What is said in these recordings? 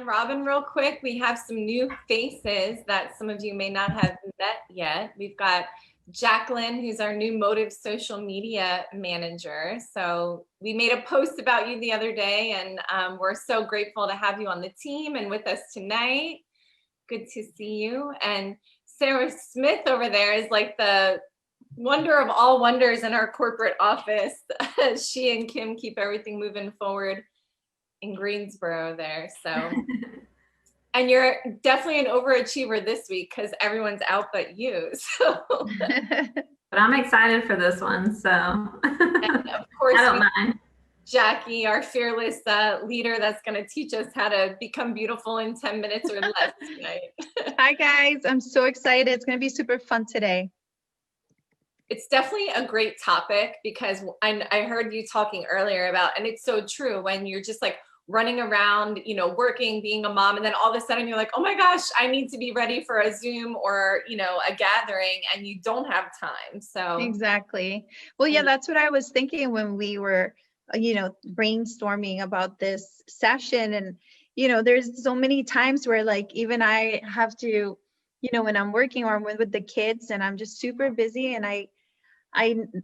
round robin real quick. We have some new faces that some of you may not have met yet. We've got Jacqueline, who's our new Motive social media manager. So we made a post about you the other day, and we're so grateful to have you on the team and with us tonight. Good to see you. And Sarah Smith over there is like the wonder of all wonders in our corporate office. She and Kim keep everything moving forward in Greensboro there. So, and you're definitely an overachiever this week because everyone's out but you. So, but I'm excited for this one. So, and of course, I don't mind. Jackie, our fearless leader that's going to teach us how to become beautiful in 10 minutes or less tonight. Hi, guys. I'm so excited. It's going to be super fun today. It's definitely a great topic because I heard you talking earlier about, and it's so true, when you're just like running around, you know, working, being a mom, and then all of a sudden you're like, oh my gosh, I need to be ready for a Zoom or, you know, a gathering, and you don't have time. So exactly. Well, yeah, that's what I was thinking when we were, you know, brainstorming about this session. And, you know, there's so many times where like, even I have to, you know, when I'm working or I'm with the kids and I'm just super busy and I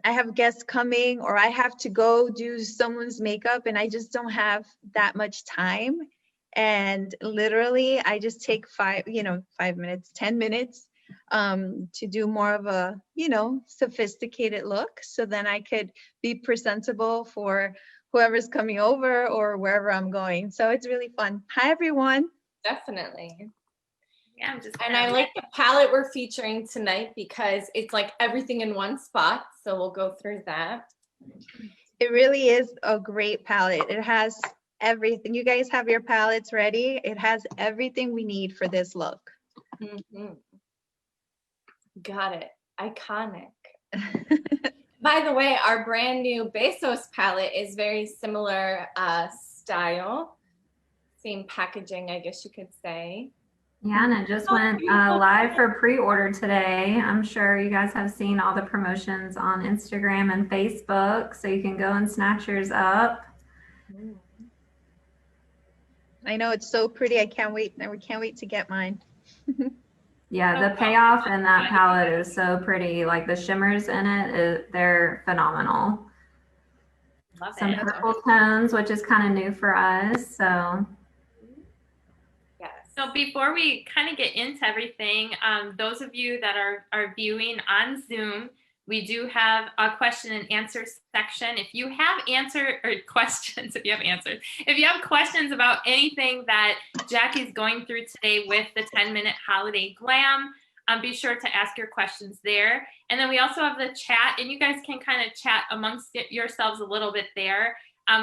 have guests coming, or I have to go do someone's makeup and I just don't have that much time. And literally I just take 5 minutes, 10 minutes to do more of a, you know, sophisticated look. So then I could be presentable for whoever's coming over or wherever I'm going. So it's really fun. Hi, everyone. Definitely. Yeah, and I like the palette we're featuring tonight because it's like everything in one spot. So we'll go through that. It really is a great palette. It has everything. You guys have your palettes ready. It has everything we need for this look. Mm-hmm. Got it. Iconic. By the way, our brand new Bezos palette is very similar style. Same packaging, I guess you could say. Yeah, and it just went live for pre-order today. I'm sure you guys have seen all the promotions on Instagram and Facebook, so you can go and snatch yours up. I know, it's so pretty. I can't wait. We can't wait to get mine. Yeah, the payoff in that palette is so pretty. Like the shimmers in it, they're phenomenal. Love Some it. purple tones, which is kind of new for us. So. So before we kind of get into everything, those of you that are viewing on Zoom, we do have a question and answer section. If you have questions about anything that Jackie's going through today with the 10-minute holiday glam, be sure to ask your questions there. And then we also have the chat, and you guys can kind of chat amongst yourselves a little bit there.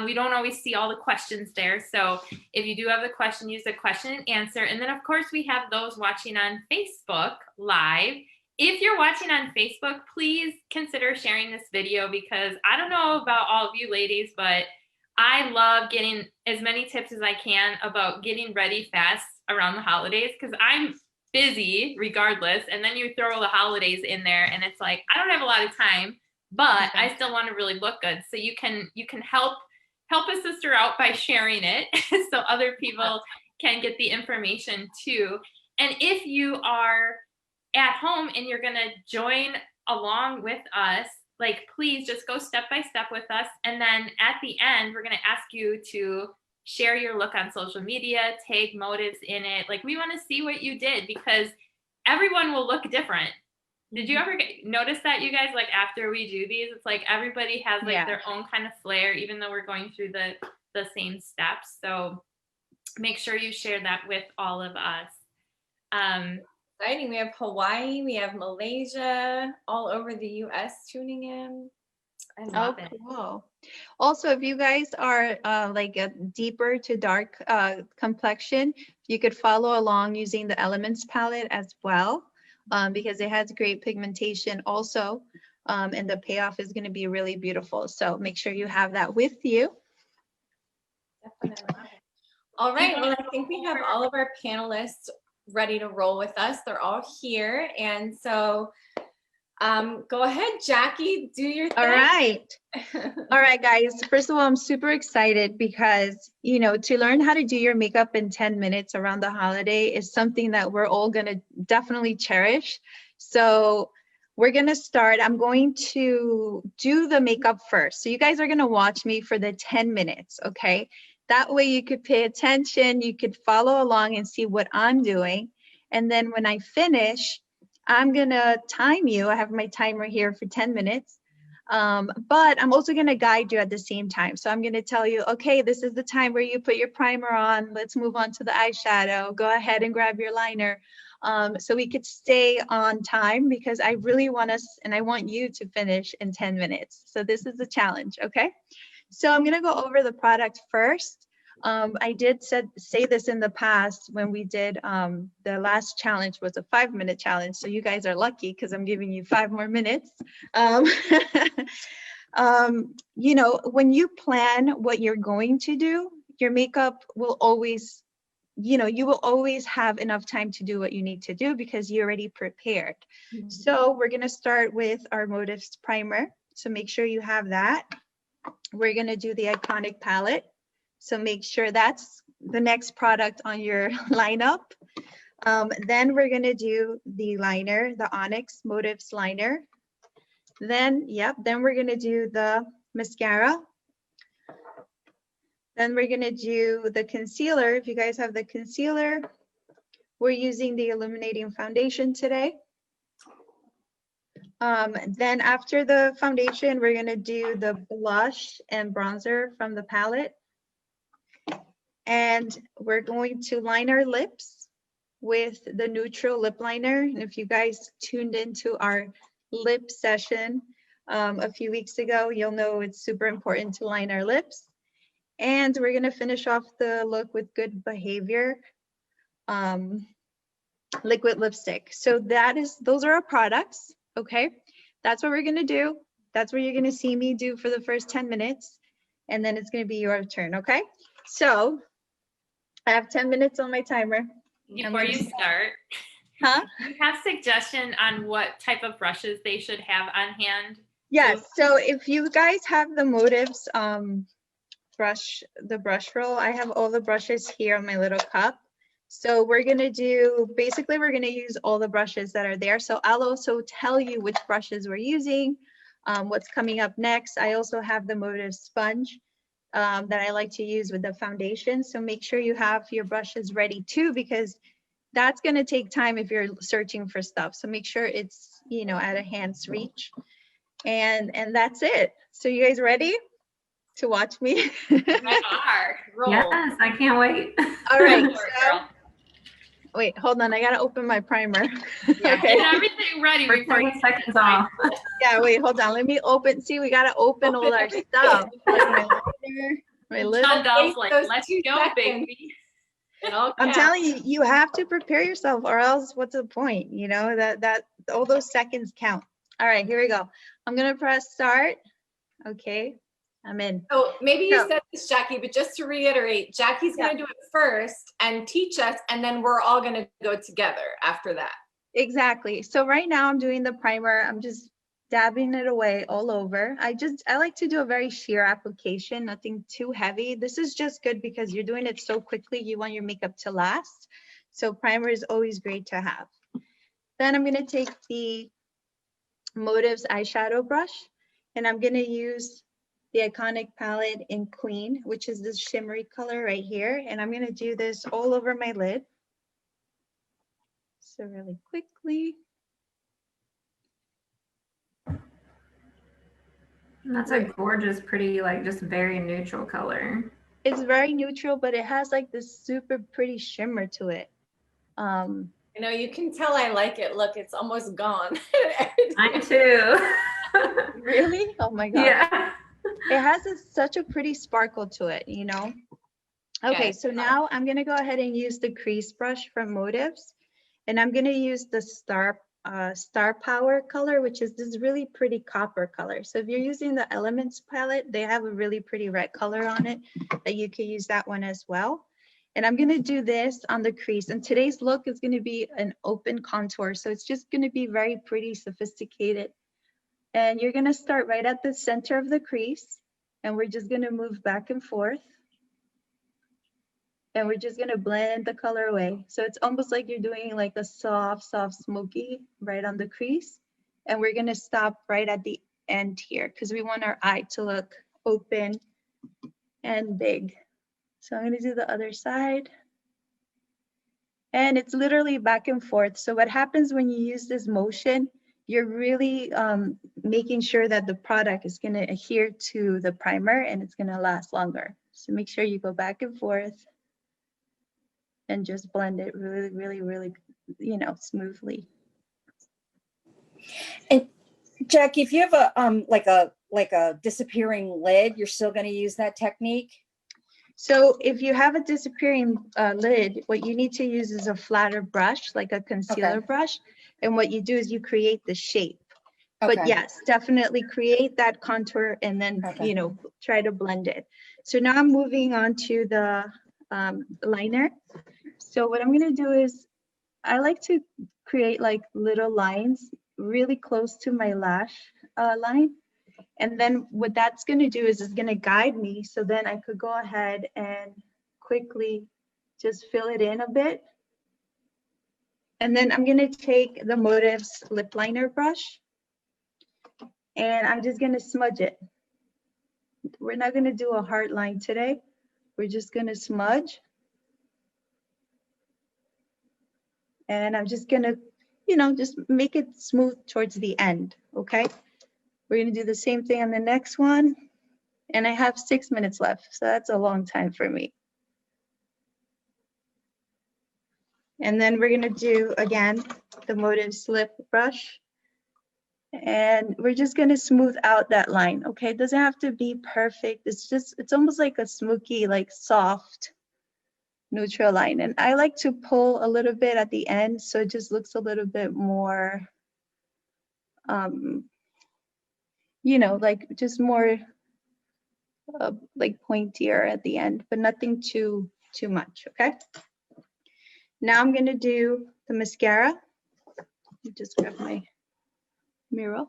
We don't always see all the questions there. So if you do have the question, use the question and answer. And then, of course, we have those watching on Facebook Live. If you're watching on Facebook, please consider sharing this video, because I don't know about all of you ladies, but I love getting as many tips as I can about getting ready fast around the holidays, because I'm busy regardless. And then you throw the holidays in there and it's like, I don't have a lot of time, but I still want to really look good. So you can help a sister out by sharing it so other people can get the information too. And if you are at home and you're going to join along with us, like, please just go step by step with us. And then at the end, we're going to ask you to share your look on social media, tag motives in it. Like, we want to see what you did, because everyone will look different. Did you ever notice that, you guys? Like, after we do these, it's like everybody has like their own kind of flair, even though we're going through the same steps. So make sure you share that with all of us. Exciting. We have Hawaii, we have Malaysia, all over the US tuning in. I love it. Cool. Also, if you guys are like a deeper to dark complexion, you could follow along using the Elements palette as well, because it has great pigmentation also, and the payoff is going to be really beautiful. So make sure you have that with you. Definitely. All right. Well, I think we have all of our panelists ready to roll with us. They're all here. And so Go ahead, Jackie, do your thing. All right. All right, guys. First of all, I'm super excited because, you know, to learn how to do your makeup in 10 minutes around the holiday is something that we're all going to definitely cherish. So we're going to start. I'm going to do the makeup first. So you guys are going to watch me for the 10 minutes, okay? That way you could pay attention, you could follow along and see what I'm doing. And then when I finish, I'm going to time you. I have my timer here for 10 minutes. But I'm also going to guide you at the same time. So I'm going to tell you, okay, this is the time where you put your primer on. Let's move on to the eyeshadow. Go ahead and grab your liner. So we could stay on time because I really want us and I want you to finish in 10 minutes. So this is the challenge, okay? So I'm going to go over the product first. I did say this in the past when we did the last challenge was a 5-minute challenge. So you guys are lucky because I'm giving you 5 more minutes. You know, when you plan what you're going to do, your makeup will always, you know, you will always have enough time to do what you need to do because you're already prepared. Mm-hmm. So we're going to start with our Motives primer. So make sure you have that. We're going to do the Iconic palette. So make sure that's the next product on your lineup. Then we're going to do the liner, the Onyx Motives liner. Then we're going to do the mascara. Then we're going to do the concealer. If you guys have the concealer, we're using the Illuminating Foundation today. Then after the foundation, we're going to do the blush and bronzer from the palette. And we're going to line our lips with the neutral lip liner. And if you guys tuned into our lip session a few weeks ago, you'll know it's super important to line our lips. And we're going to finish off the look with Good Behavior liquid lipstick. So those are our products. Okay, that's what we're going to do. That's what you're going to see me do for the first 10 minutes. And then it's going to be your turn. Okay, so I have 10 minutes on my timer. Before you start, do you have suggestion on what type of brushes they should have on hand? Yes, so if you guys have the Motives brush roll, I have all the brushes here on my little cup. So we're going to do, basically we're going to use all the brushes that are there. So I'll also tell you which brushes we're using, what's coming up next. I also have the Motives sponge that I like to use with the foundation. So make sure you have your brushes ready too, because that's going to take time if you're searching for stuff. So make sure it's, you know, at a hand's reach. And that's it. So you guys ready to watch me? I are. Roll. Yes, I can't wait. All right. So, wait, hold on. I got to open my primer. Yeah, okay. Get everything ready For before 20 seconds off. Yeah, wait, hold on. Let me open. See, we got to open all our stuff. Like my liner, my lip. John Dell's like, let's go, baby. I'm telling you, you have to prepare yourself or else what's the point? You know, that all those seconds count. All right, here we go. I'm going to press start. Okay. I'm in. So maybe you said this, Jackie, but just to reiterate, Jackie's going to do it first and teach us, and then we're all going to go together after that. Exactly. So right now I'm doing the primer. I'm just dabbing it away all over. I like to do a very sheer application, nothing too heavy. This is just good because you're doing it so quickly. You want your makeup to last. So primer is always great to have. Then I'm going to take the Motives eyeshadow brush, and I'm going to use the Iconic palette in Queen, which is this shimmery color right here. And I'm going to do this all over my lid. So really quickly. That's a gorgeous, pretty, like just very neutral color. It's very neutral, but it has like this super pretty shimmer to it. You know, you can tell I like it. Look, it's almost gone. Mine too. Really? Oh my God. Yeah. It has such a pretty sparkle to it, you know? Okay, so now I'm going to go ahead and use the crease brush from Motives. And I'm going to use the Star Power color, which is this really pretty copper color. So if you're using the Elements palette, they have a really pretty red color on it that you can use that one as well. And I'm gonna do this on the crease. And today's look is gonna be an open contour. So it's just gonna be very pretty, sophisticated. And you're gonna start right at the center of the crease. And we're just gonna move back and forth. And we're just gonna blend the color away. So it's almost like you're doing like a soft smoky right on the crease. And we're gonna stop right at the end here because we want our eye to look open and big. So I'm gonna do the other side. And it's literally back and forth. So what happens when you use this motion, you're really making sure that the product is gonna adhere to the primer and it's gonna last longer. So make sure you go back and forth and just blend it really, you know, smoothly. And Jackie, if you have a like a disappearing lid, you're still going to use that technique? So if you have a disappearing lid, what you need to use is a flatter brush, like a concealer brush. And what you do is you create the shape. Okay. But yes, definitely create that contour and then, you know, try to blend it. So now I'm moving on to the liner. So what I'm going to do is I like to create like little lines really close to my lash line. And then what that's going to do is it's going to guide me. So then I could go ahead and quickly just fill it in a bit. And then I'm going to take the Motives lip liner brush and I'm just going to smudge it. We're not going to do a hard line today. We're just going to smudge. And I'm just going to, you know, just make it smooth towards the end. Okay. We're going to do the same thing on the next one. And I have 6 minutes left. So that's a long time for me. And then we're going to do, again, the Motives lip brush. And we're just going to smooth out that line. Okay. It doesn't have to be perfect. It's just, it's almost like a smoky, like soft neutral line. And I like to pull a little bit at the end. So it just looks a little bit more, you know, like just more like pointier at the end, but nothing too much. Okay. Now I'm going to do the mascara. Just grab my mirror.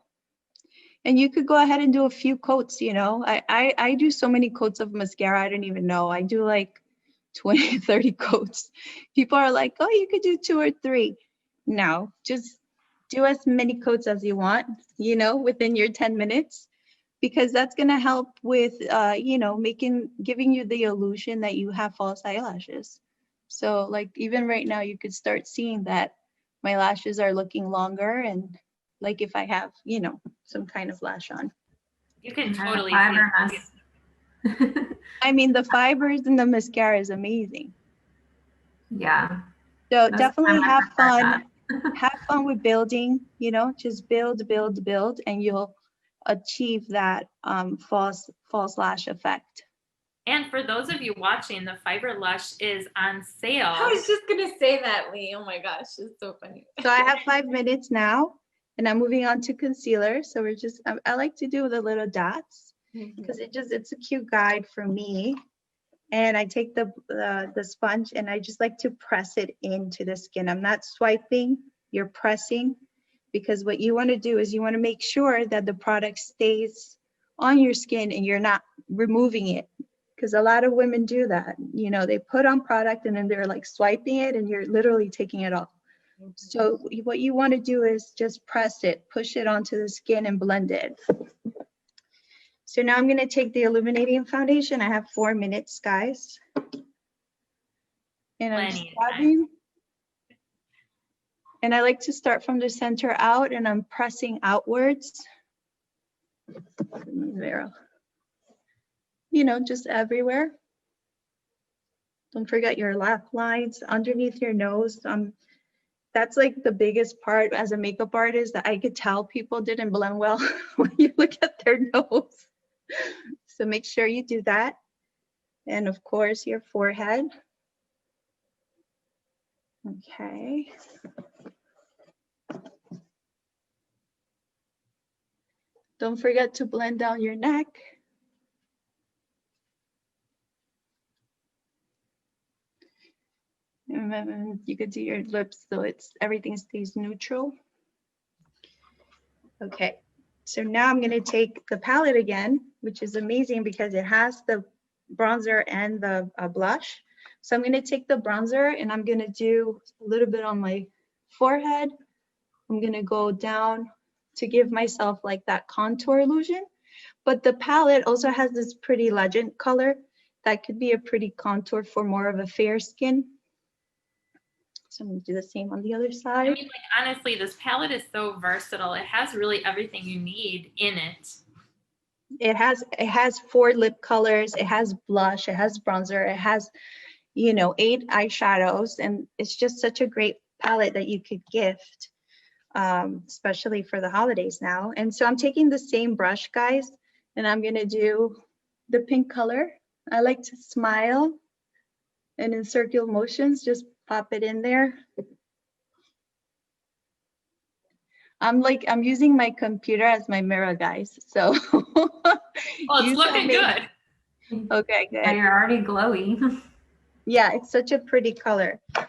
And you could go ahead and do a few coats, you know. I do so many coats of mascara, I don't even know. I do like 20, 30 coats. People are like, oh, you could do 2 or 3. No, just do as many coats as you want, you know, within your 10 minutes, because that's going to help with, you know, giving you the illusion that you have false eyelashes. So like even right now, you could start seeing that my lashes are looking longer and like if I have, you know, some kind of lash on. You can totally see. I mean, the fibers in the mascara is amazing. Yeah. So definitely have fun. Have fun with building, you know, just build, and you'll achieve that false lash effect. And for those of you watching, the Fiber Lush is on sale. I was just going to say that, Lee. Oh my gosh, it's so funny. So I have 5 minutes now and I'm moving on to concealer. So we're just, I like to do the little dots because it's a cute guide for me. And I take the sponge and I just like to press it into the skin. I'm not swiping, you're pressing, because what you want to do is you want to make sure that the product stays on your skin and you're not removing it. Because a lot of women do that. You know, they put on product and then they're like swiping it and you're literally taking it off. So what you want to do is just press it, push it onto the skin and blend it. So now I'm going to take the Illuminating Foundation. I have 4 minutes, guys. And I'm swabbing. And I like to start from the center out and I'm pressing outwards. You know, just everywhere. Don't forget your laugh lines underneath your nose. That's like the biggest part as a makeup artist that I could tell people didn't blend well when you look at their nose. So make sure you do that. And of course, your forehead. Okay. Don't forget to blend down your neck. You could do your lips so everything stays neutral. Okay, so now I'm gonna take the palette again, which is amazing because it has the bronzer and the blush. So I'm gonna take the bronzer and I'm gonna do a little bit on my forehead. I'm gonna go down to give myself like that contour illusion. But the palette also has this pretty legend color that could be a pretty contour for more of a fair skin. So I'm gonna do the same on the other side. I mean, like, honestly, this palette is so versatile. It has really everything you need in it. It has 4 lip colors, it has blush, it has bronzer, it has, you know, 8 eyeshadows, and it's just such a great palette that you could gift, especially for the holidays now. And so I'm taking the same brush, guys, and I'm gonna do the pink color. I like to smile and in circular motions, just pop it in there. I'm using my computer as my mirror, guys. So Well, it's looking good. Okay, good. Yeah, you're already glowy. Yeah, it's such a pretty color. All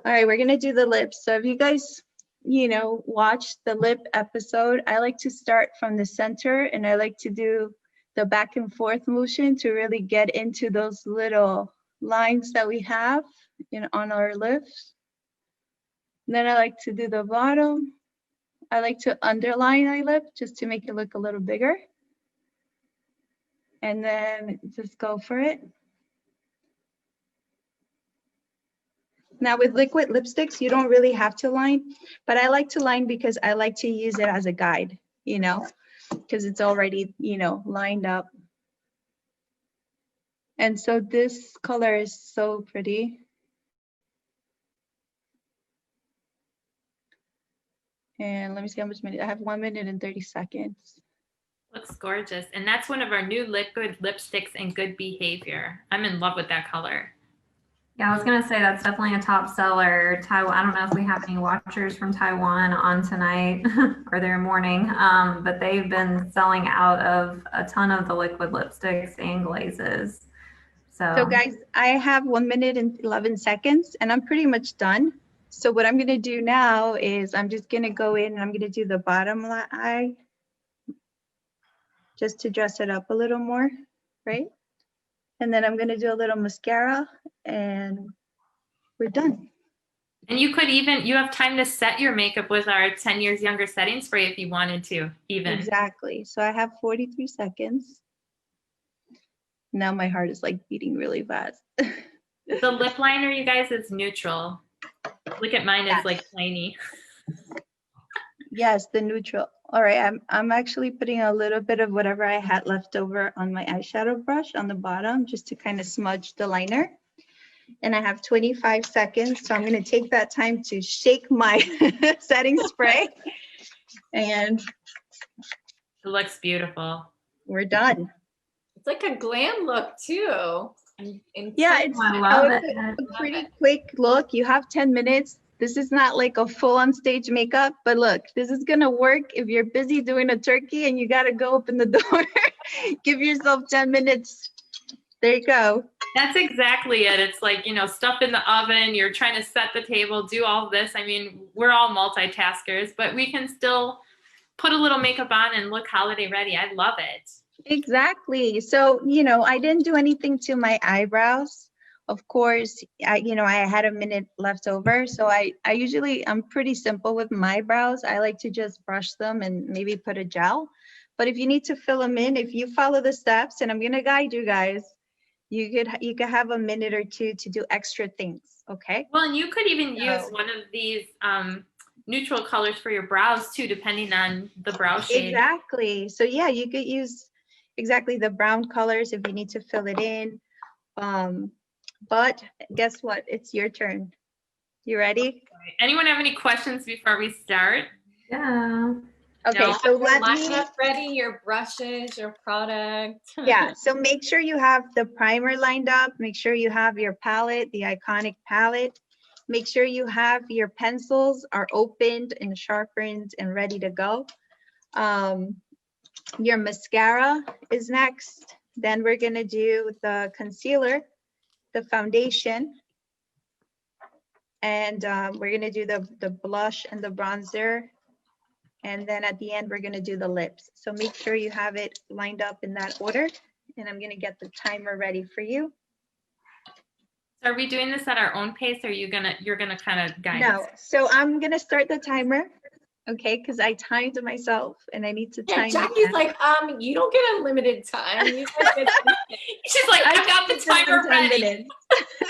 right, we're gonna do the lips. So if you guys, you know, watch the lip episode, I like to start from the center and I like to do the back and forth motion to really get into those little lines that we have on our lips. And then I like to do the bottom. I like to underline my lip just to make it look a little bigger. And then just go for it. Now with liquid lipsticks, you don't really have to line, but I like to line because I like to use it as a guide, you know, because it's already, you know, lined up. And so this color is so pretty. And let me see how much minute. I have 1 minute and 30 seconds. Looks gorgeous. And that's one of our new liquid lipsticks in Good Behavior. I'm in love with that color. Yeah, I was gonna say that's definitely a top seller. Taiwan. I don't know if we have any watchers from Taiwan on tonight or their morning, but they've been selling out of a ton of the liquid lipsticks and glazes. So guys, I have 1 minute and 11 seconds, and I'm pretty much done. So what I'm gonna do now is I'm just gonna go in and I'm gonna do the bottom eye, just to dress it up a little more, right? And then I'm gonna do a little mascara and we're done. And you could even, you have time to set your makeup with our 10 years younger setting spray if you wanted to, even. Exactly. So I have 43 seconds. Now my heart is like beating really fast. The lip liner, you guys, is neutral. Look at mine, it's like tiny. Yes, the neutral. All right, I'm actually putting a little bit of whatever I had left over on my eyeshadow brush on the bottom just to kind of smudge the liner. And I have 25 seconds, so I'm going to take that time to shake my setting spray. And it looks beautiful. We're done. It's like a glam look too. Yeah, it's a pretty quick look. You have 10 minutes. This is not like a full on stage makeup, but look, this is gonna work if you're busy doing a turkey and you gotta go open the door. Give yourself 10 minutes. There you go. That's exactly it. It's like, you know, stuff in the oven, you're trying to set the table, do all this. I mean, we're all multitaskers, but we can still put a little makeup on and look holiday ready. I love it. Exactly. So, you know, I didn't do anything to my eyebrows. Of course, I had a minute left over. So I'm pretty simple with my brows. I like to just brush them and maybe put a gel. But if you need to fill them in, if you follow the steps, and I'm going to guide you guys, you could have a minute or two to do extra things. Okay. Well, and you could even use one of these neutral colors for your brows too, depending on the brow shade. Exactly. So yeah, you could use exactly the brown colors if you need to fill it in. But guess what? It's your turn. You ready? Anyone have any questions before we start? Yeah. Okay, no, so let line me up ready your brushes, your product. Yeah, so make sure you have the primer lined up. Make sure you have your palette, the iconic palette. Make sure you have your pencils are opened and sharpened and ready to go. Your mascara is next. Then we're gonna do the concealer, the foundation. And we're gonna do the blush and the bronzer. And then at the end, we're gonna do the lips. So make sure you have it lined up in that order. And I'm gonna get the timer ready for you. So are we doing this at our own pace, or you're gonna kind of guide No, us? so I'm gonna start the timer, okay? Because I timed myself and I need to Yeah, time. Jackie's like, you don't get unlimited time. You guys get She's like, I've got the timer ready.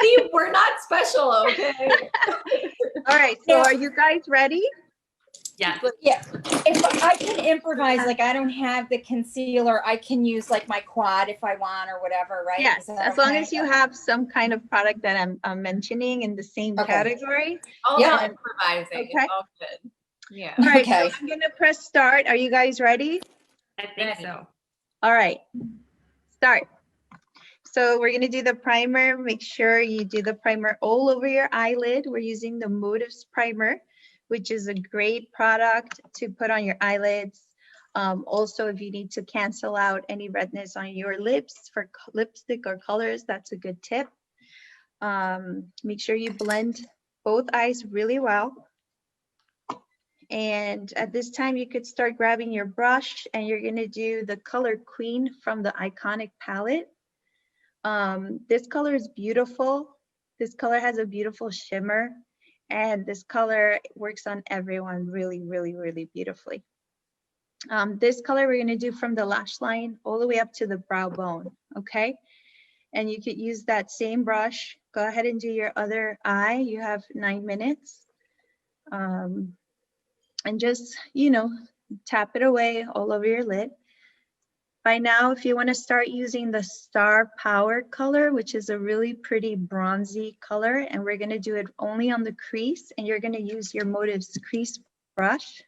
See, we're not special, okay? All right, so are you guys ready? Yeah. Yeah, if I can improvise, like I don't have the concealer, I can use like my quad if I want or whatever, right? Yes, Is that as long okay? as you have some kind of product that I'm mentioning in the same Okay. category. All Yeah. about improvising. Okay. It's all good. Yeah. All right, Okay. so I'm gonna press start. Are you guys ready? I think so. All right, start. So we're gonna do the primer. Make sure you do the primer all over your eyelid. We're using the Motives Primer, which is a great product to put on your eyelids. Also, if you need to cancel out any redness on your lips for lipstick or colors, that's a good tip. Make sure you blend both eyes really well. And at this time, you could start grabbing your brush and you're gonna do the color Queen from the Iconic palette. This color is beautiful. This color has a beautiful shimmer, and this color works on everyone really, really, really beautifully. This color we're gonna do from the lash line all the way up to the brow bone, okay? And you could use that same brush. Go ahead and do your other eye. You have 9 minutes. And just, you know, tap it away all over your lid. By now, if you want to start using the Star Power color, which is a really pretty bronzy color, and we're going to do it only on the crease, and you're going to use your Motives crease brush.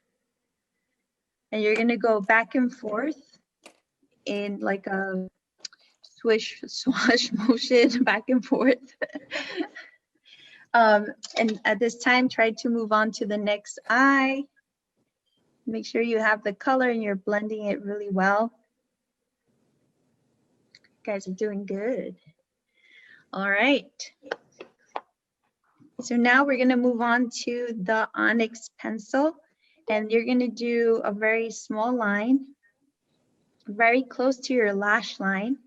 And you're going to go back and forth in like a swish, swash motion, back and forth. And at this time, try to move on to the next eye. Make sure you have the color and you're blending it really well. You guys are doing good. All right. So now we're going to move on to the Onyx Pencil, and you're going to do a very small line, very close to your lash line.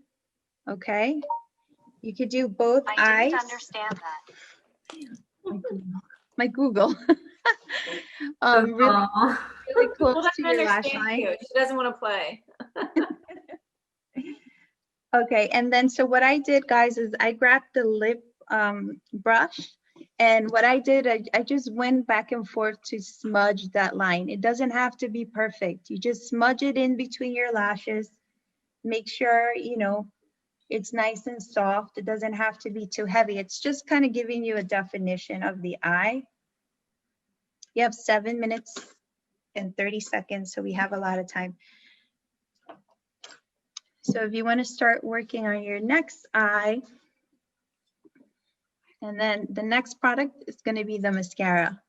Okay. You could do both eyes. I didn't understand that. My Google. Really, Aw. really close Well, to your lash understand line. you. She doesn't want to play. Okay, and then so what I did, guys, is I grabbed the lip brush, and what I did, I just went back and forth to smudge that line. It doesn't have to be perfect. You just smudge it in between your lashes. Make sure, you know, it's nice and soft. It doesn't have to be too heavy. It's just kind of giving you a definition of the eye. You have 7 minutes and 30 seconds, so we have a lot of time. So if you want to start working on your next eye, and then the next product is going to be the mascara.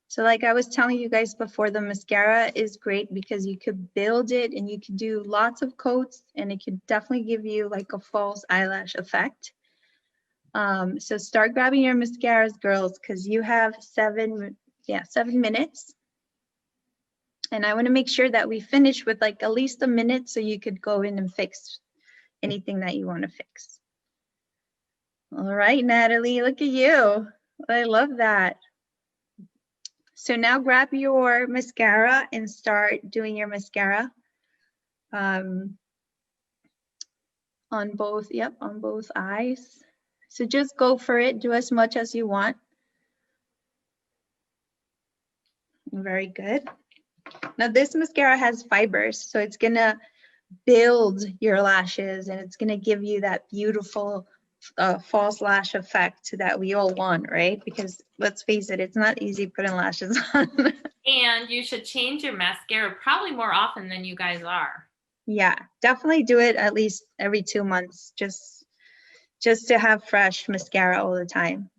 So like I was telling you guys before, the mascara is great because you could build it and you could do lots of coats, and it could definitely give you like a false eyelash effect. So start grabbing your mascaras, girls, because you have 7 minutes. And I want to make sure that we finish with like at least a minute so you could go in and fix anything that you want to fix. All right, Natalie, look at you. I love that. So now grab your mascara and start doing your mascara on both, on both eyes. So just go for it. Do as much as you want. Very good. Now this mascara has fibers, so it's gonna build your lashes and it's gonna give you that beautiful false lash effect that we all want, right? Because let's face it, it's not easy putting lashes on. And you should change your mascara probably more often than you guys are. Yeah, definitely do it at least every 2 months, just to have fresh mascara all the time.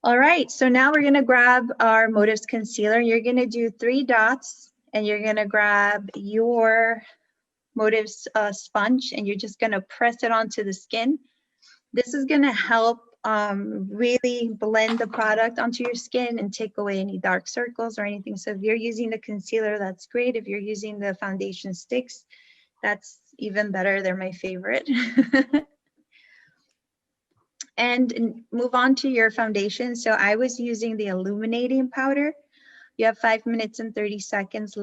All right, so now we're gonna grab our Motives concealer. You're gonna do 3 dots and you're gonna grab your Motives sponge and you're just gonna press it onto the skin. This is gonna help really blend the product onto your skin and take away any dark circles or anything. So if you're using the concealer, that's great. If you're using the foundation sticks, that's even better. They're my favorite. And move on to your foundation. So I was using the illuminating powder. You have 5 minutes and 30 seconds.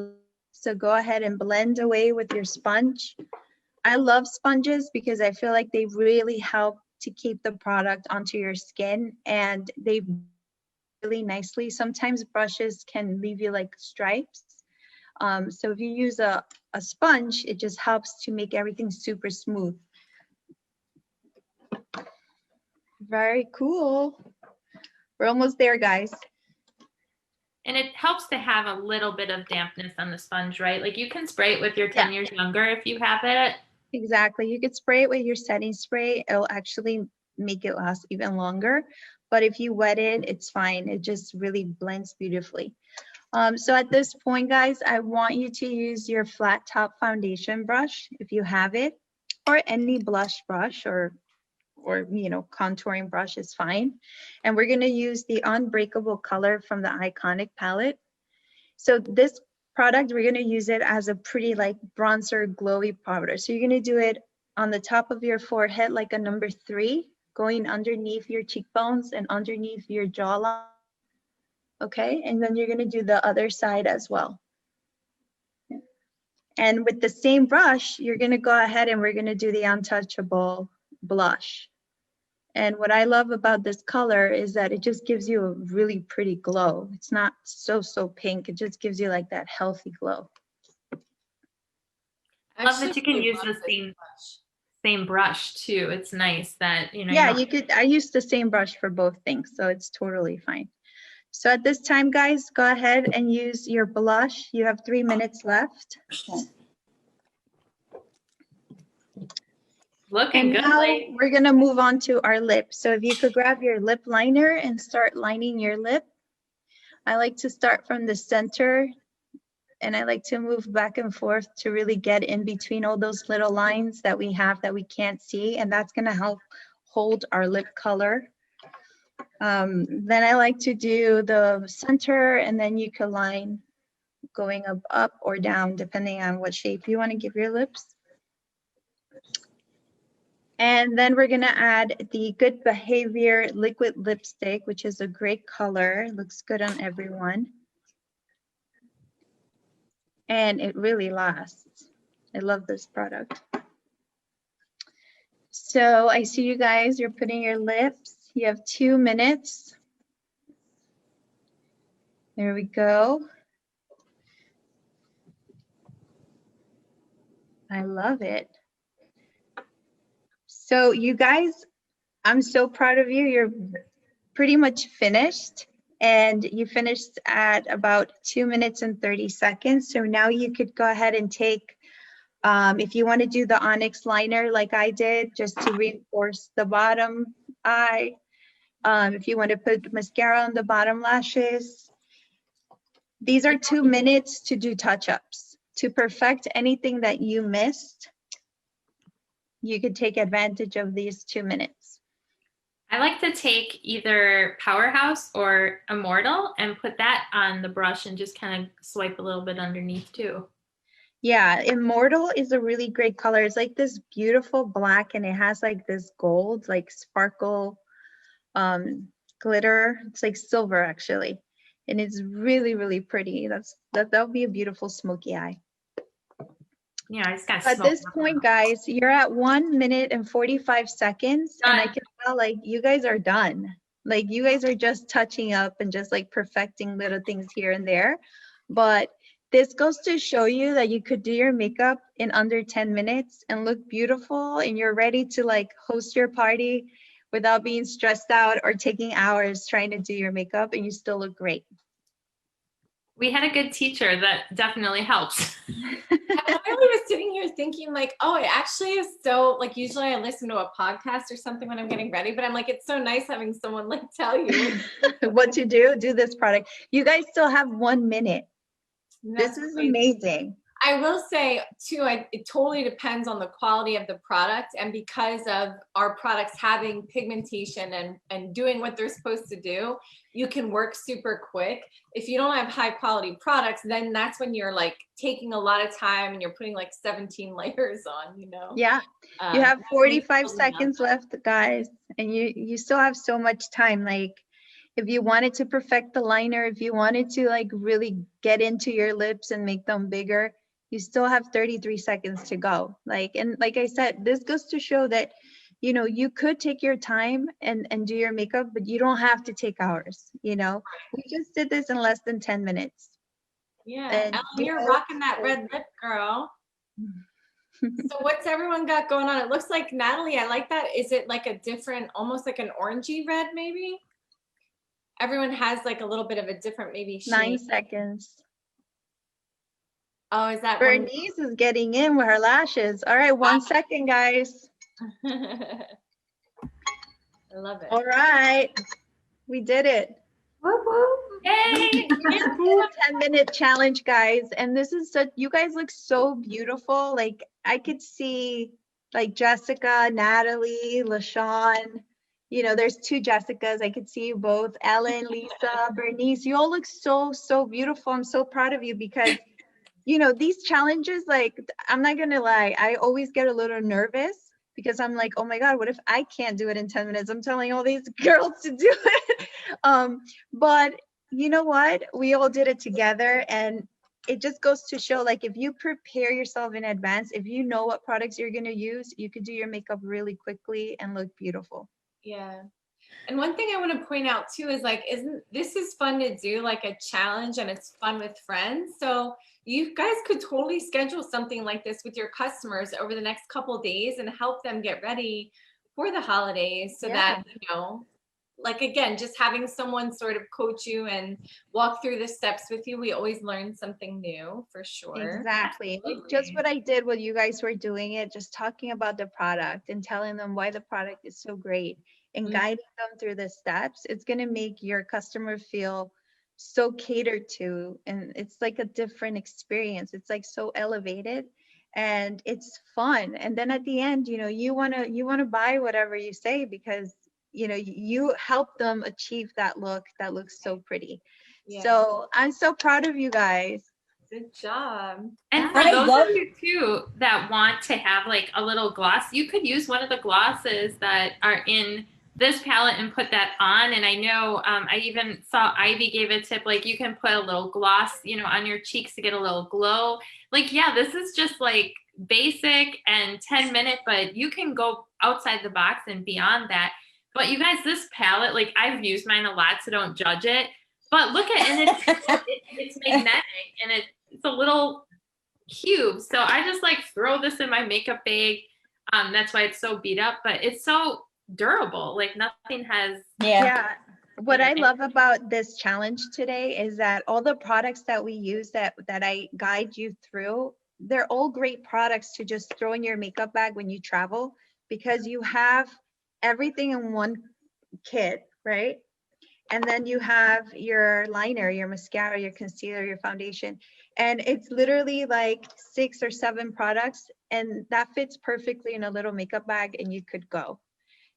So go ahead and blend away with your sponge. I love sponges because I feel like they really help to keep the product onto your skin, and they really nicely. Sometimes brushes can leave you like stripes. So if you use a sponge, it just helps to make everything super smooth. Very cool. We're almost there, guys. And it helps to have a little bit of dampness on the sponge, right? Like you can spray it with your 10 years younger if you have it. Exactly. You could spray it with your setting spray. It'll actually make it last even longer. But if you wet it, it's fine. It just really blends beautifully. So at this point, guys, I want you to use your flat top foundation brush if you have it, or any blush brush or you know, contouring brush is fine. And we're going to use the Unbreakable color from the Iconic palette. So this product, we're going to use it as a pretty like bronzer glowy powder. So you're going to do it on the top of your forehead like a number 3, going underneath your cheekbones and underneath your jawline. Okay, and then you're going to do the other side as well. And with the same brush, you're going to go ahead and we're going to do the Untouchable blush. And what I love about this color is that it just gives you a really pretty glow. It's not so pink. It just gives you like that healthy glow. I love that you can use the same brush too. It's nice that, you know. Yeah, you could. I use the same brush for both things, so it's totally fine. So at this time, guys, go ahead and use your blush. You have 3 minutes left. Looking good. Now we're gonna move on to our lips. So if you could grab your lip liner and start lining your lip. I like to start from the center, and I like to move back and forth to really get in between all those little lines that we have that we can't see, and that's gonna help hold our lip color. Then I like to do the center, and then you can line going up or down depending on what shape you want to give your lips. And then we're going to add the Good Behavior liquid lipstick, which is a great color. It looks good on everyone. And it really lasts. I love this product. So I see you guys, you're putting your lips. You have 2 minutes. There we go. I love it. So you guys, I'm so proud of you. You're pretty much finished, and you finished at about 2 minutes and 30 seconds. So now you could go ahead and take, if you want to do the Onyx liner like I did, just to reinforce the bottom eye. If you want to put mascara on the bottom lashes. These are 2 minutes to do touch-ups. To perfect anything that you missed, you could take advantage of these 2 minutes. I like to take either Powerhouse or Immortal and put that on the brush and just kind of swipe a little bit underneath too. Yeah, Immortal is a really great color. It's like this beautiful black, and it has like this gold, like sparkle glitter. It's like silver actually, and it's really pretty. That'll be a beautiful smoky eye. Yeah, I just got At this point, guys, you're at 1 minute and 45 seconds, and I can tell like you guys are done. Like you guys are just touching up and just like perfecting little things here and there. But this goes to show you that you could do your makeup in under 10 minutes and look beautiful, and you're ready to like host your party without being stressed out or taking hours trying to do your makeup, and you still look great. We had a good teacher. That definitely helps. I literally was sitting here thinking like, oh, it actually is so, like, usually I listen to a podcast or something when I'm getting ready, but I'm like, it's so nice having someone like tell you what to do this product. You guys still have 1 minute. That's this is crazy. amazing. I will say too, it totally depends on the quality of the product, and because of our products having pigmentation and doing what they're supposed to do, you can work super quick. If you don't have high quality products, then that's when you're like taking a lot of time and you're putting like 17 layers on, you know? Yeah, you have That makes 45 it really seconds left, guys, and you still have so much time. Like, if you wanted to perfect the liner, if you wanted to like really get into your lips and make them bigger, you still have 33 seconds to go. Like, and like I said, this goes to show that, you know, you could take your time and do your makeup, but you don't have to take hours, you know? We just did this in less than 10 minutes. Yeah, And Ellen, you you're know, rocking that red lip, girl. So what's everyone got going on? It looks like Natalie, I like that. Is it like a different, almost like an orangey red maybe? Everyone has like a little bit of a different maybe 9 shade. seconds. Oh, is that one? Bernice is getting in with her lashes. All right, 1 second, guys. I love it. All right, we did it. Whoop, whoop. Yay! 10-minute challenge, guys. And this is such, you guys look so beautiful. Like, I could see like Jessica, Natalie, LaShawn. You know, there's 2 Jessicas. I could see you both. Ellen, Lisa, Bernice. You all look so, so beautiful. I'm so proud of you because, you know, these challenges, like, I'm not gonna lie, I always get a little nervous because I'm like, oh my God, what if I can't do it in 10 minutes? I'm telling all these girls to do it. But you know what? We all did it together, and it just goes to show, like, if you prepare yourself in advance, if you know what products you're gonna use, you could do your makeup really quickly and look beautiful. Yeah. And one thing I want to point out too is like, this is fun to do, like a challenge, and it's fun with friends. So you guys could totally schedule something like this with your customers over the next couple days and help them get ready for the holidays so that, you know, like, again, just having someone sort of coach you and walk through the steps with you. We always learn something new for sure. Exactly. Like, just what I did while you guys were doing it, just talking about the product and telling them why the product is so great and Mhm. guiding them through the steps. It's going to make your customer feel so catered to, and it's like a different experience. It's like so elevated and it's fun. And then at the end, you know, you want to buy whatever you say because, you know, you help them achieve that look that looks so pretty. Yeah. So I'm so proud of you guys. Good job. And for I those love- of you too that want to have like a little gloss, you could use one of the glosses that are in this palette and put that on. And I know I even saw Ivy gave a tip, like you can put a little gloss, you know, on your cheeks to get a little glow. Like, yeah, this is just like basic and 10 minute, but you can go outside the box and beyond that. But you guys, this palette, like I've used mine a lot, so don't judge it. But look at, and it's magnetic and it's a little cube. So I just like throw this in my makeup bag. That's why it's so beat up, but it's so durable. Like nothing has. Yeah. What I love about this challenge today is that all the products that we use that I guide you through, they're all great products to just throw in your makeup bag when you travel because you have everything in one kit, right? And then you have your liner, your mascara, your concealer, your foundation. And it's literally like 6 or 7 products. And that fits perfectly in a little makeup bag and you could go.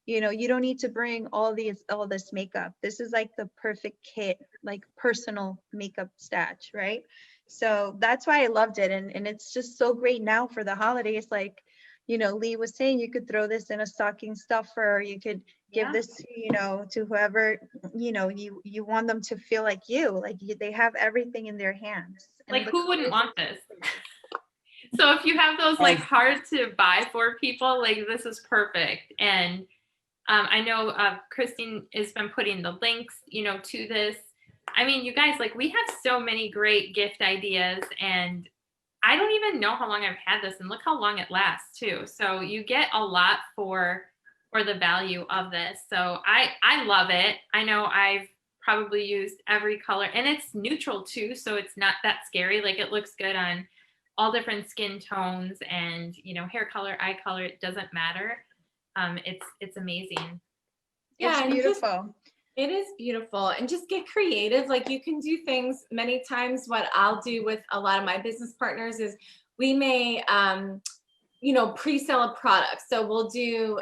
You know, you don't need to bring all this makeup. This is like the perfect kit, like personal makeup stash, right? So that's why I loved it. And it's just so great now for the holidays. Like, you know, Lee was saying, you could throw this in a stocking stuffer. You could give this, you know, to whoever, you know, you want them to feel like they have everything in their hands. And Like who wouldn't want this? So if you have those like hard to buy for people, like this is perfect. And I know Christine has been putting the links, you know, to this. I mean, you guys, like we have so many great gift ideas and I don't even know how long I've had this and look how long it lasts too. So you get a lot for the value of this. So I love it. I know I've probably used every color and it's neutral too. So it's not that scary. Like it looks good on all different skin tones and, you know, hair color, eye color, it doesn't matter. It's amazing. Yeah, it's beautiful. It is beautiful, and just get creative. Like, you can do things many times. What I'll do with a lot of my business partners is we may pre-sale a product. So we'll do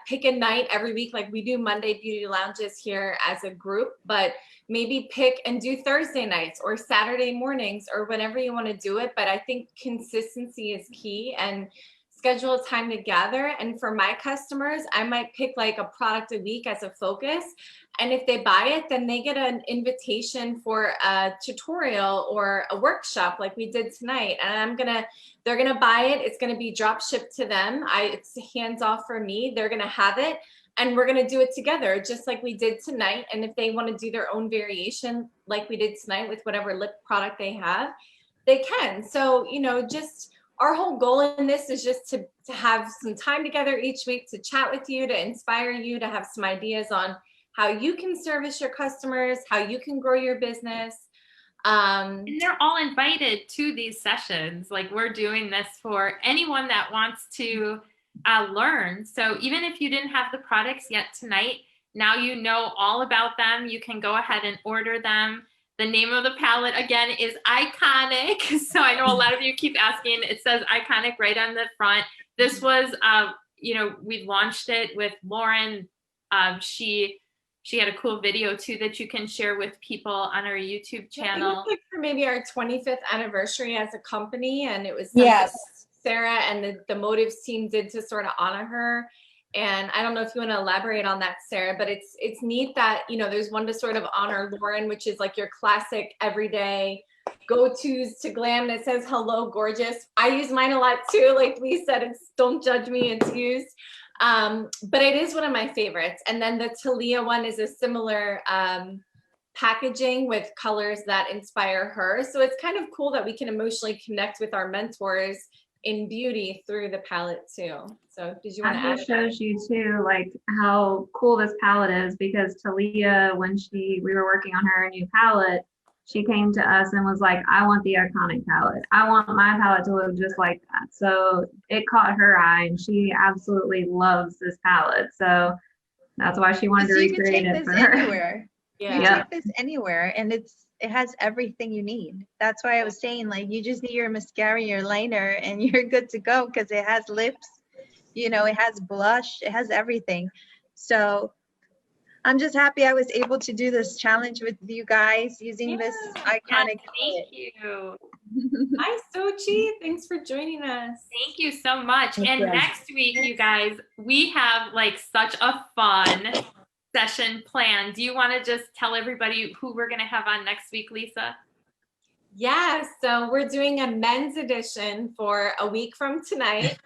pick a night every week, like we do Monday beauty lounges here as a group, but maybe pick and do Thursday nights or Saturday mornings or whenever you want to do it. But I think consistency is key, and schedule a time to gather. And for my customers, I might pick like a product a week as a focus. And if they buy it, then they get an invitation for a tutorial or a workshop like we did tonight. And they're gonna buy it. It's gonna be drop shipped to them. It's hands off for me. They're gonna have it, and we're gonna do it together, just like we did tonight. And if they want to do their own variation, like we did tonight with whatever lip product they have, they can. So, just our whole goal in this is just to have some time together each week to chat with you, to inspire you, to have some ideas on how you can service your customers, how you can grow your business. And they're all invited to these sessions. Like, we're doing this for anyone that wants to learn. So even if you didn't have the products yet tonight, now you know all about them. You can go ahead and order them. The name of the palette, again, is Iconic. So I know a lot of you keep asking. It says Iconic right on the front. This was, we launched it with Loren. She had a cool video too that you can share with people on our YouTube channel. It was like for maybe our 25th anniversary as a company, and it was Sarah and the Motives team did to sort of honor her. And I don't know if you want to elaborate on that, Sarah, but it's neat that, there's one to sort of honor Loren, which is like your classic everyday go-tos to glam that says, "Hello, gorgeous." I use mine a lot too. Like we said, it's "Don't judge me," it's used. But it is one of my favorites. And then the Talia one is a similar packaging with colors that inspire her. So it's kind of cool that we can emotionally connect with our mentors in beauty through the palette too. So did you want to add? That shows you too, like how cool this palette is, because Talia, when we were working on her new palette, she came to us and was like, "I want the Iconic palette. I want my palette to look just like that." So it caught her eye, and she absolutely loves this palette. So that's why she wanted to recreate it for her. Anywhere. Yeah. You take this anywhere, and it has everything you need. That's why I was saying, like, you just need your mascara, your liner, and you're good to go, because it has lips, it has blush, it has everything. So I'm just happy I was able to do this challenge with you guys using this Iconic. Thank you. Hi, Sochi. Thanks for joining us. Thank you so much. And next week, you guys, we have like such a fun session planned. Do you want to just tell everybody who we're going to have on next week, Lisa? Yeah, so we're doing a men's edition for a week from tonight.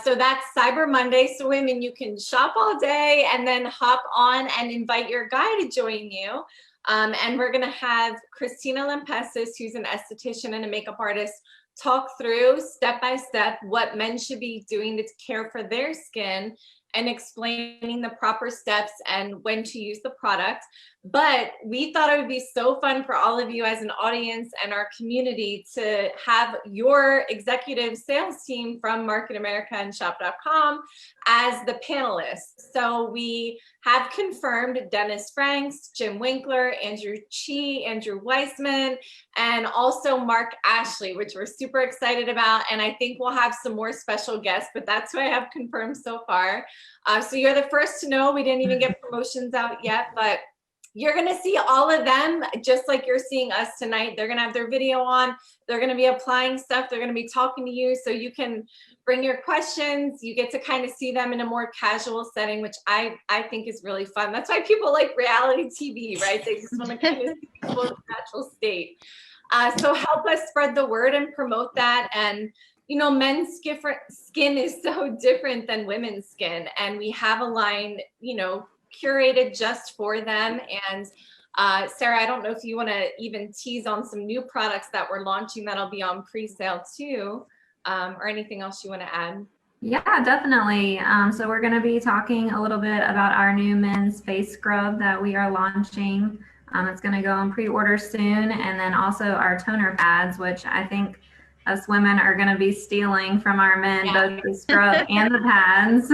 So that's Cyber Monday. So women, you can shop all day and then hop on and invite your guy to join you. And we're gonna have Christina Lempesis, who's an esthetician and a makeup artist, talk through step by step what men should be doing to care for their skin, and explaining the proper steps and when to use the product. But we thought it would be so fun for all of you as an audience and our community to have your executive sales team from Market America and shop.com as the panelists. So we have confirmed Dennis Franks, Jim Winkler, Andrew Chi, Andrew Weissman, and also Mark Ashley, which we're super excited about. And I think we'll have some more special guests, but that's who I have confirmed so far. So you're the first to know. We didn't even get promotions out yet, but you're going to see all of them just like you're seeing us tonight. They're going to have their video on. They're going to be applying stuff. They're going to be talking to you, so you can bring your questions. You get to kind of see them in a more casual setting, which I think is really fun. That's why people like reality TV, right? They just want to kind of see people's natural state. So help us spread the word and promote that. And men's skin is so different than women's skin, and we have a line, curated just for them. And Sarah, I don't know if you want to even tease on some new products that we're launching that'll be on pre-sale too, or anything else you want to add? Yeah, definitely. So we're going to be talking a little bit about our new men's face scrub that we are launching. It's going to go on pre-order soon, and then also our toner pads, which I think us women are going to be stealing from our men, Yeah. both the scrub and the pads.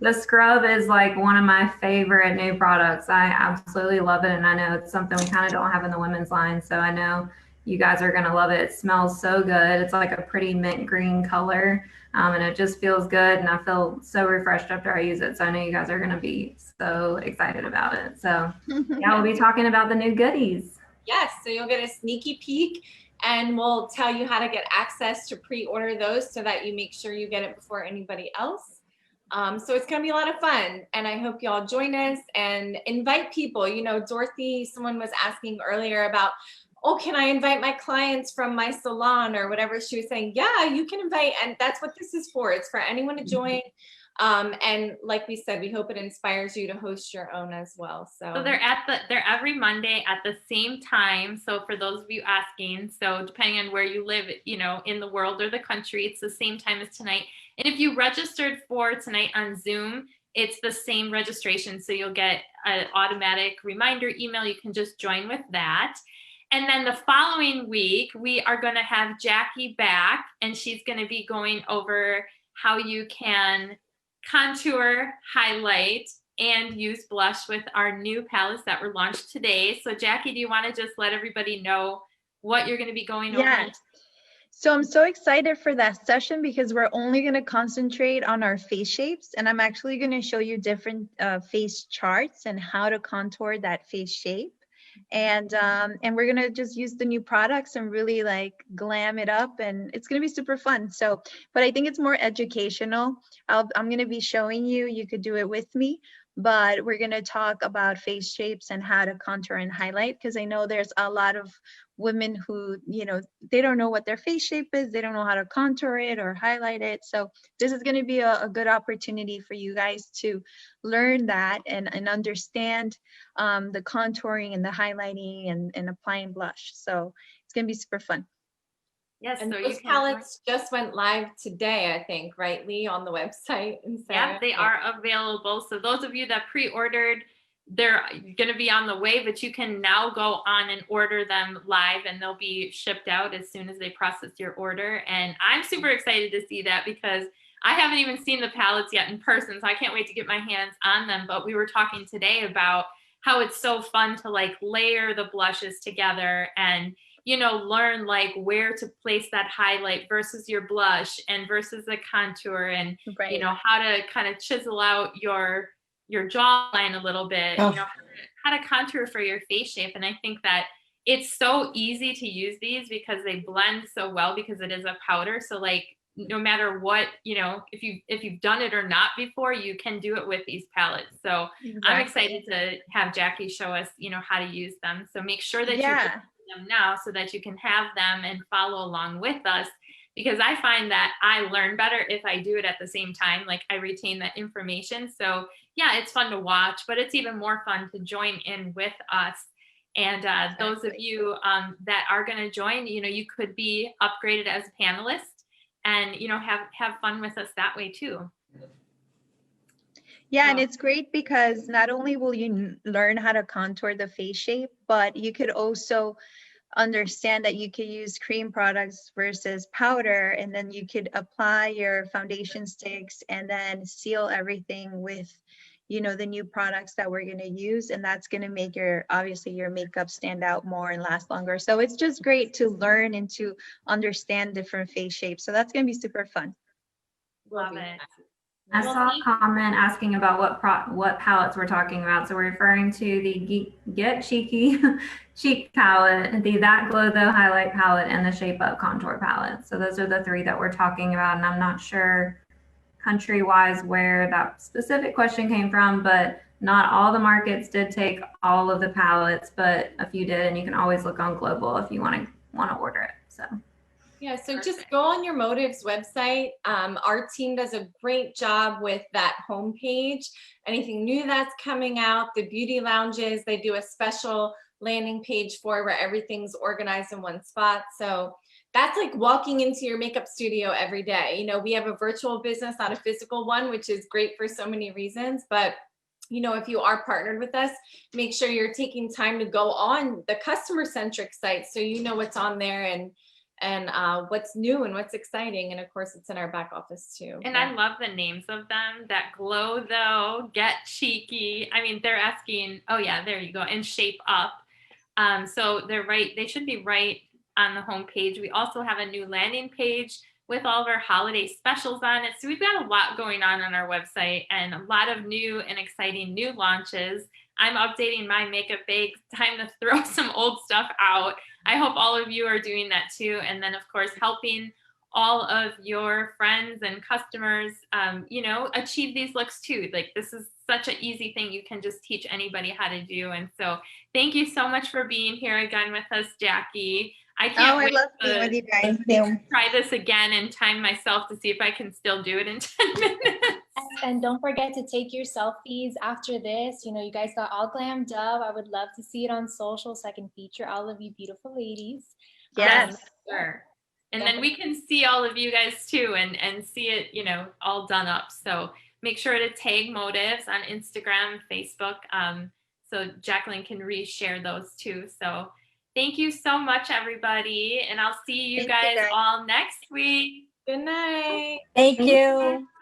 The scrub is like one of my favorite new products. I absolutely love it. And I know it's something we kind of don't have in the women's line. So I know you guys are going to love it. It smells so good. It's like a pretty mint green color. And it just feels good. And I feel so refreshed after I use it. So I know you guys are going to be so excited about it. So yeah, we'll be talking about the new goodies. Yes, so you'll get a sneaky peek and we'll tell you how to get access to pre-order those so that you make sure you get it before anybody else. So it's gonna be a lot of fun and I hope you all join us and invite people. You know, Dorothy, someone was asking earlier about, oh, can I invite my clients from my salon or whatever she was saying? Yeah, you can invite, and that's what this is for. It's for anyone to join. And like we said, we hope it inspires you to host your own as well. So they're every Monday at the same time. So for those of you asking, so depending on where you live, you know, in the world or the country, it's the same time as tonight. And if you registered for tonight on Zoom, it's the same registration. So you'll get an automatic reminder email. You can just join with that. And then the following week, we are going to have Jackie back, and she's going to be going over how you can contour, highlight, and use blush with our new palettes that were launched today. So Jackie, do you want to just let everybody know what you're going to be going over? So I'm so excited for that session because we're only going to concentrate on our face shapes, and I'm actually going to show you different face charts and how to contour that face shape. And we're gonna just use the new products and really like glam it up, and it's gonna be super fun. So, but I think it's more educational. I'm gonna be showing you, you could do it with me, but we're gonna talk about face shapes and how to contour and highlight, because I know there's a lot of women who, you know, they don't know what their face shape is, they don't know how to contour it or highlight it. So this is going to be a good opportunity for you guys to learn that and understand the contouring and the highlighting and applying blush. So it's going to be super fun. Yes, and so those palettes just went live today, I think, right, Lee, on the website. And so, yeah, they are available. So those of you that pre-ordered, they're going to be on the way, but you can now go on and order them live, and they'll be shipped out as soon as they process your order. And I'm super excited to see that because I haven't even seen the palettes yet in person, so I can't wait to get my hands on them. But we were talking today about how it's so fun to like layer the blushes together and, you know, learn like where to place that highlight versus your blush and versus the contour, and you know, how to kind of chisel out your jawline a little bit, you know, how to contour for your face shape. And I think that it's so easy to use these because they blend so well because it is a powder. So like no matter what, you know, if you've done it or not before, you can do it with these palettes. So I'm excited to have Jackie show us, you know, how to use them. So make sure that you them now so that you can have them and follow along with us, because I find that I learn better if I do it at the same time. Like I retain that information. So yeah, it's fun to watch, but it's even more fun to join in with us. And those of you that are going to join, you know, you could be upgraded as a panelist and, you know, have fun with us that way too. Yeah, and it's great because not only will you learn how to contour the face shape, but you could also understand that you could use cream products versus powder, and then you could apply your foundation sticks and then seal everything with, you know, the new products that we're going to use, and that's going to make obviously your makeup stand out more and last longer. So it's just great to learn and to understand different face shapes. So that's going to be super fun. Love it. I saw a comment asking about what palettes we're talking about. So we're referring to the Get Cheeky Cheek palette, the That Glow Though highlight palette, and the Shape Up contour palette. So those are the three that we're talking about. And I'm not sure country-wise where that specific question came from, but not all the markets did take all of the palettes, but a few did. And you can always look on Global if you want to order it. So. Yeah, so just go on your Motives website. Our team does a great job with that homepage. Anything new that's coming out, the beauty lounges, they do a special landing page where everything's organized in one spot. So that's like walking into your makeup studio every day. You know, we have a virtual business, not a physical one, which is great for so many reasons. But you know, if you are partnered with us, make sure you're taking time to go on the customer-centric site so you know what's on there and what's new and what's exciting. And of course, it's in our back office too. And I love the names of them. That Glow Though, Get Cheeky. I mean, they're asking, oh yeah, there you go, and Shape Up. So they're right, they should be right on the homepage. We also have a new landing page with all of our holiday specials on it. So we've got a lot going on our website and a lot of new and exciting new launches. I'm updating my makeup bag. Time to throw some old stuff out. I hope all of you are doing that too. And then of course, helping all of your friends and customers, achieve these looks too. Like this is such an easy thing you can just teach anybody how to do. And so thank you so much for being here again with us, Jackie. I can't wait love being with you guys. try this again and time myself to see if I can still do it in 10 minutes. And don't forget to take your selfies after this. You guys got all glammed up. I would love to see it on social so I can feature all of you beautiful ladies. Yes. Sure. And then we can see all of you guys too and see it, all done up. So make sure to tag Motives on Instagram, Facebook, so Jacqueline can reshare those too. So thank you so much, everybody. And I'll see you guys all next week. Good night. Thank you.